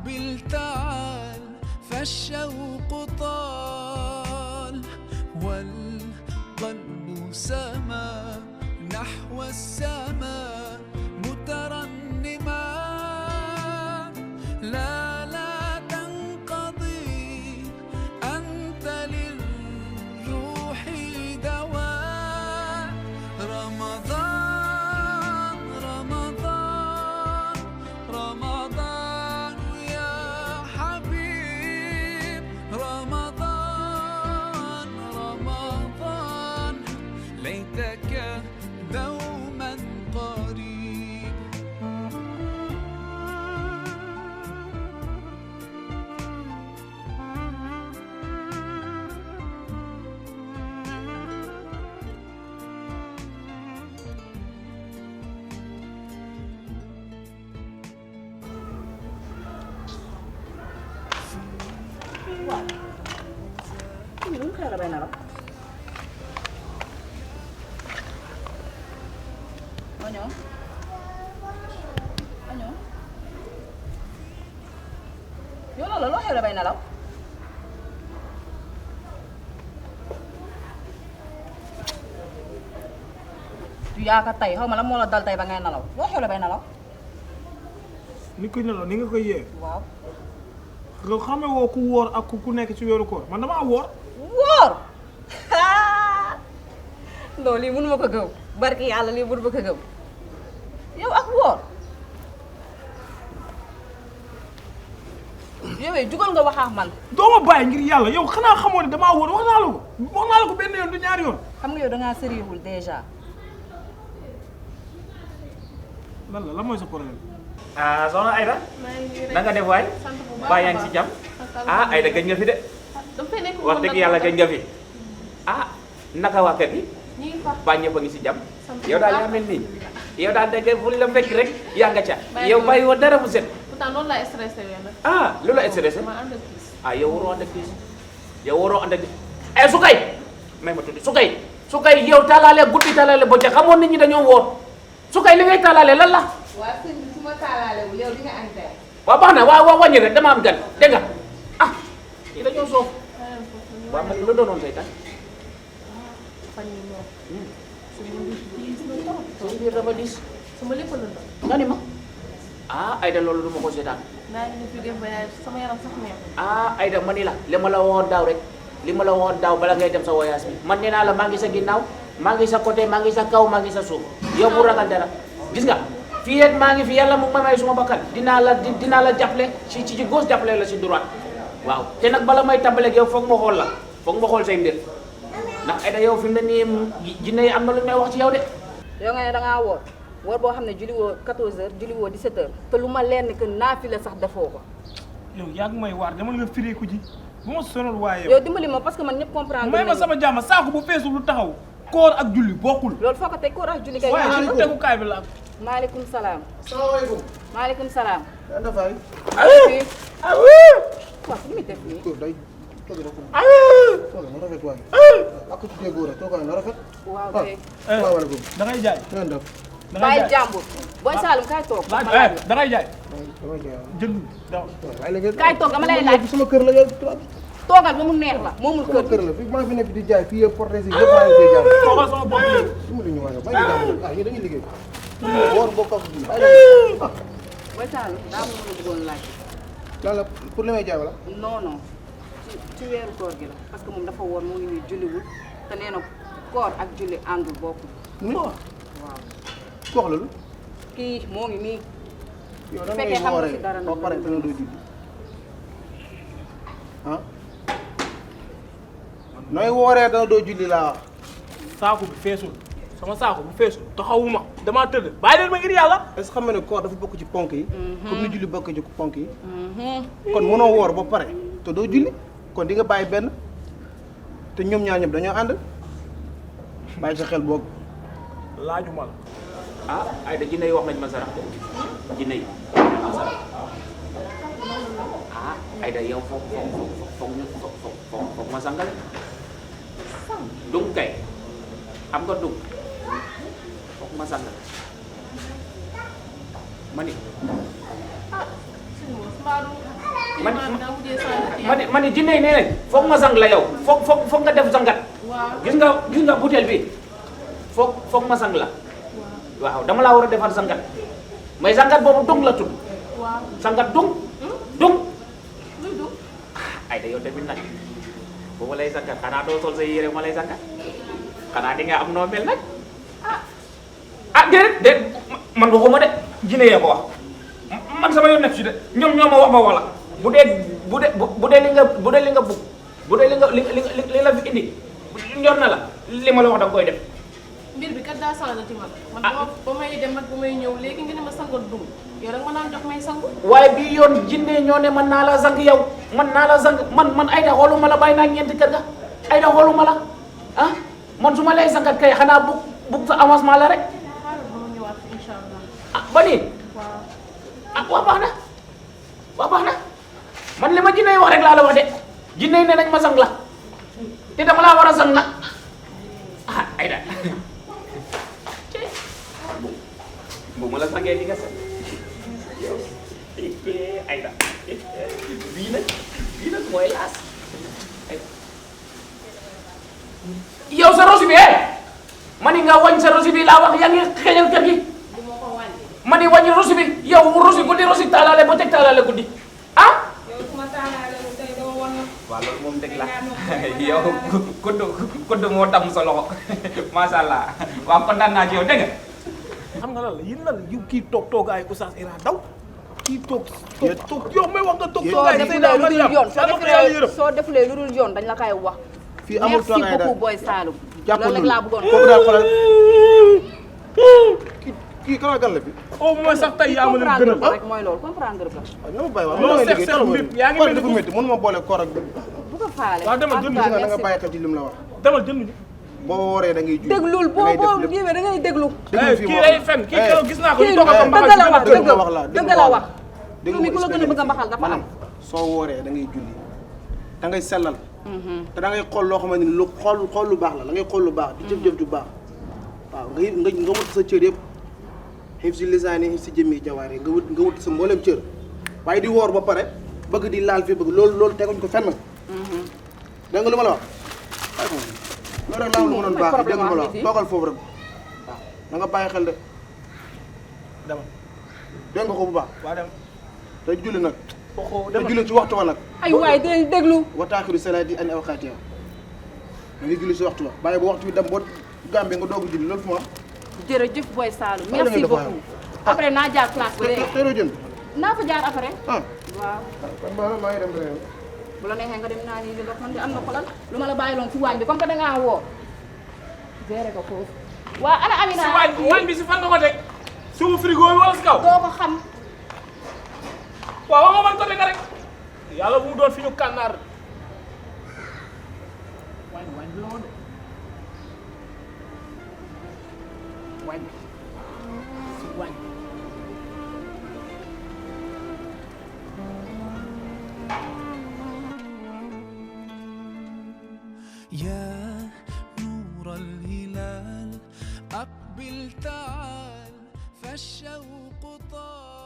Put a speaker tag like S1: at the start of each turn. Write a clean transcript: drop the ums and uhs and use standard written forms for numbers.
S1: بالتعال فالشوق طال والقلب سما نحو السماء مترنما لا تنقضي أنت للروح دواء رمضان رمضان رمضان يا حبيب رمضان رمضان ليتك دوما قريب
S2: Ini lu kayak apa naro? Anyo? Anyo? Yo lo kayak apa naro? Du yaakaar tey xaw ma la moo la dal tey ba ngay nalaw loo xew la bay nalaw.
S3: ni koy nelaw ni nga koy yee.
S2: waaw.
S3: nga xame woo ku wóor ak ku nekk ci weeru koor man damaa wóor.
S2: wóor non lii mënu ma ko gëm barki yàlla lii mënu ma ko gëm yow ak wóor yow jugal nga wax ak man.
S3: doo ma bàyyi ngir yàlla yow xanaa xamoo ne damaa wóor wax naa la ko benn yoon du ñaari yoon.
S2: xam nga yow da ngaa sérieuxul déjà.
S3: lan mooy sa problème.
S4: ah soxna Aïda. na nga def waay. baa yaa ngi si jàmm. ah Aïda gëj nga fi de. wax dëgg yàlla gëj nga fi. ah naka waa kër gi. baa ñëpp a ngi si jàmm. yow daal yaa mel nii. yow daal dëgg fu la fekk rek yaa nga ca. yow bàyyi woo dara mu set.
S5: pourtant loolu laa stressé wu nag.
S4: ah loolu la stressé.
S5: ma ànd ak tiis.
S4: ah yow waroo ànd ak tiis. yow waroo ànd ak tiis. Sukay. may ma tuddi Sukay yow talaale guddi talaale bëccëg xamoon nit ñi dañoo woor Sukay li ngay talaale lan la.
S5: waaw sëñ bi su ma taalaalewul yow di nga añ tey.
S4: waaw baax na waaw wàññi rek dama am gan dégg nga ah yi dañoo soof. waaw man lu doonoon say tànk.
S5: fan yii moom. diis na trop.
S4: sa biir dafa diis.
S5: sama lépp la ndox.
S4: nga ni ma. ah Aïda loolu du ma ko seetaan.
S5: naa ngi fi def voyage sama yaram sax neex.
S4: ah Aïda ma ni la li ma la waxoon daaw rek li ma la waxoon daaw bala ngay dem sa voyage bi man nee naa la maa ngi sa ginnaaw maa ngi sa côté maa ngi sa kaw maa ngi sa suuf yow bu ragal dara gis nga fii it maa ngi fi yàlla mu ma may suma bakkan dinaa la jàppale ci gauche jàppale la ci droite waaw te nag bala may tàmbaleeg yow foog ma xool la foog ma xool say mbir ndax Aïda yow fi mu ne nii jinne yi am na lu may wax ci yow de.
S2: yow nga ne da ngaa woor woor boo xam ne julli woo 14h julli woo 17h te lu ma leer ni que naafila sax defoo ko.
S3: yow yaa ngi may waar dama nga fireeku ji bu ma sonal waaye
S2: yow dimbali ma parce que man ñëpp comprendre
S3: may ma sama jàmm saako bu feesul lu taxaw koor ak julli bokkul.
S2: loolu foo ko teg koor ak julli kay.
S3: waaye ci tegukaay bi la.
S2: maaleykum salaam.
S6: salaamaaleykum.
S2: maaleykum salaam.
S6: yaa ngi fay.
S2: waaw fu muy def nii.
S6: Toog day toog na ko. Toog na rafet waay. ak ci déggoo rek toogaay na rafet.
S2: waaw kay.
S6: salaamaaleykum.
S3: da ngay jaay.
S6: na ngeen def.
S3: da ngay
S2: bàyyi
S3: jaay
S2: jàmbur. booy Saalum kaay toog.
S3: da ngay jaay.
S6: damay jaay
S3: jënd daw.
S6: waaye léegi.
S2: kaay toog dama lay laaj.
S6: sama kër la yow.
S2: toogal ba mu neex la moomul
S6: sama
S2: kër
S6: kër la fii maa fi nekk di jaay fii yëpp porté si yëpp maa ngi koy jaay.
S3: toogal sama bopp yi.
S6: dimbali ñu waaye bàyyi jàmm ah yéen dañuy liggéey. woor bokk ak bi bàyyi ah.
S2: booy Saalum daa am lu ma bëggoon laaj.
S6: lan la pour li may jaay wala.
S2: non non ci weeru koor gi la parce que moom dafa woor moo ngi nii julliwul te nee na koor ak julli àndul bokkul.
S6: waaw. ku wax loolu.
S2: kii moo ngi nii.
S6: yow da
S2: fekkee
S6: ngay
S2: xam nga
S6: wooree
S2: ci dara
S6: ba pare te nga doo julli nooy wooree dana doo julli laa wax.
S3: saako bi feesul sama saako bu feesul taxawuma damaa tëdd bàyyi leen ma ngir yàlla.
S6: est-ce que xam nga ne koor dafa bokk ci ponk yi. comme ni julli bokk ci ponk yi. kon mënoo woor ba pare te doo julli kon di nga bàyyi benn te ñoom ñaar ñëpp dañoo ànd bàyyi sa xel boog.
S3: laajuma la.
S4: ah Aïda jinne yi wax nañ ma sarax de jinne yi ma sarax ah Aïda yow foog ma sangale dung kay am nga dung foog ma sangale ma ni
S5: ah sëñ Moussa Mbadou
S4: man
S5: naa mujjee sant
S4: man ni jinne yi nee nañ foog ma sang la yow foog nga def sangat
S5: waaw
S4: gis nga butéel bi foog ma sang la waaw dama laa war a defar sangat mais sangat boobu dung la tudd
S5: waaw
S4: sangat dung
S5: luy du
S4: ay da yow tamit nag bu ma lay sangat xanaa doo sol sa yére ma lay sangat xanaa di nga am noo mel nag déedéet man waxuma de jinne yee ko wax man sama yoon nekk ci de ñoom ñoo ma wax ma wala bu dee li nga bugg bu dee li la fi indi ñor na la li ma la wax da nga koy def
S5: mbir bi kat daa changé ci man ba may dem ak ba may ñëw léegi nga ne ma sangal dum yow rek ma naan jox may sangu
S4: waaye bii yoon jinne ñoo ne man naa la sang yow man naa la sang man Aïda xooluma la bàyyi naa ñeenti kër ga Aïda xooluma la ah man su ma lay sangat kay xanaa bugg sa avancement la rek
S5: xaaral ba ma ñëwaat incha allah
S4: ba nii
S5: waaw
S4: waa baax na man li ma jinne yi wax rek laa la wax de jinne yi ne nañ ma sang la te dama laa war a sang nag Aïda bu ma la sangee di nga set yow Aïda bii nag mooy laas yow sa rosi bi ma ni nga wañ sa rosi bi laa wax yaa ngi xeeñal kër gi
S5: du ma ko wàññi
S4: ma ni wàññi rosi bi yow rosi guddi rosi taalaale ba teg taalaale guddi ah
S5: yow su ma taalaale tey dama wan na
S4: waaw loolu moom dëgg la yow kudd moo tam sa loxo masha Allah waaw kontaan naa ci yow dégg nga
S3: xam nga lan la yéen lan la yow kii toog ay Oustaz Ira daw kii toog yow may wax nga toog ay Seyda Mariam
S2: soo defulee lu dul yoon dañ la koy wax.
S6: fii amul
S2: merci
S6: toogaay
S2: beaucoup Boy Saloum.
S6: jàppal
S2: loolu rek laa bëggoon
S6: kooku daal xoolal kii kan la gan la fi.
S3: au moins sax tey yaa ma leen
S2: comprendre
S3: gënal
S2: ko rek mooy loolu comprendre ko.
S6: waaw ñoo ma bàyyi waaw
S3: non
S6: mënoo
S3: seex
S6: liggéey
S3: seex mbir yaa ngi
S6: koor
S3: mel ni
S6: dafa métti mënuma boole koor ak
S2: bu ko faale.
S3: waaw demal jënd
S2: en tout cas,
S6: da nga
S2: merci.
S6: bàyyi xel ci lim la wax
S3: demal jënd ñu
S6: boo wooree da ngay julli
S2: déglul
S6: da ngay
S2: boo
S6: def lépp.
S2: ñëwee da ngay déglu.
S6: déglu fii
S3: kii day fen kii keroog gis naa ko ñu
S2: kii
S3: toog ak
S2: dëgg
S3: mbaxal
S2: la wax
S3: ci
S6: dëgg
S2: dëgg
S6: ma wax la
S2: dëgg la wax.
S6: dégg
S2: yow mi ku la gën a bëgg a mbaxal dafa am.
S6: maanaam soo wooree da ngay julli da ngay sellal te da ngay xool loo xamante ni lu xool lu baax la da ngay xool lu baax di jëf-jëf ju baax waaw nga wut sa cër yëpp xëy si lisaani xëy si jëmmi jawaare nga wut sa mboolem cër waaye di woor ba pare bëgg di laal fi bëgg loolu teguñ ko fenn dégg nga lu ma la wax loolu rek laa lu mënoon baax dégg nga ma la wax toogal foofu rek waaw da nga bàyyi xel de
S3: demal
S6: dégg nga ko bu baax
S3: waa dem
S6: te julli nag
S3: waxoo
S6: te
S3: demal
S6: julli ci waxtu wa nag
S2: ay waay dinañ déglu.
S6: wataaxiru salaati an awqaatiha da ngay julli si waxtu wa bàyyi ba waxtu bi dem ba Gambie nga doog a julli loolu fu mu am
S2: jërëjëf Boy Saloum
S6: Wala
S2: merci
S6: nga def
S2: beaucoup. après naa jaar classe ba léegi.
S6: teeroo jënd
S2: naa fa jaar après.
S6: ah
S2: waaw
S6: kon baax na maa ngi dem beneen
S2: bu la neexee nga dem naa nii ndox man de am na xolal lu ma la bàyyiloon ci waañ bi comme que da ngaa woo. géré ko foofu. waa ana Amina.
S3: si waañ bi si fan nga ko teg suufu frigo bi wala si kaw
S2: doo ko xam.
S3: waaw wax nga man côté nga rek yàlla bu mu doon fi ñu kànnaar waañ bi la woon de waañ bi si waañ bi
S1: يا نور الهلال أقبل تعال فالشوق طال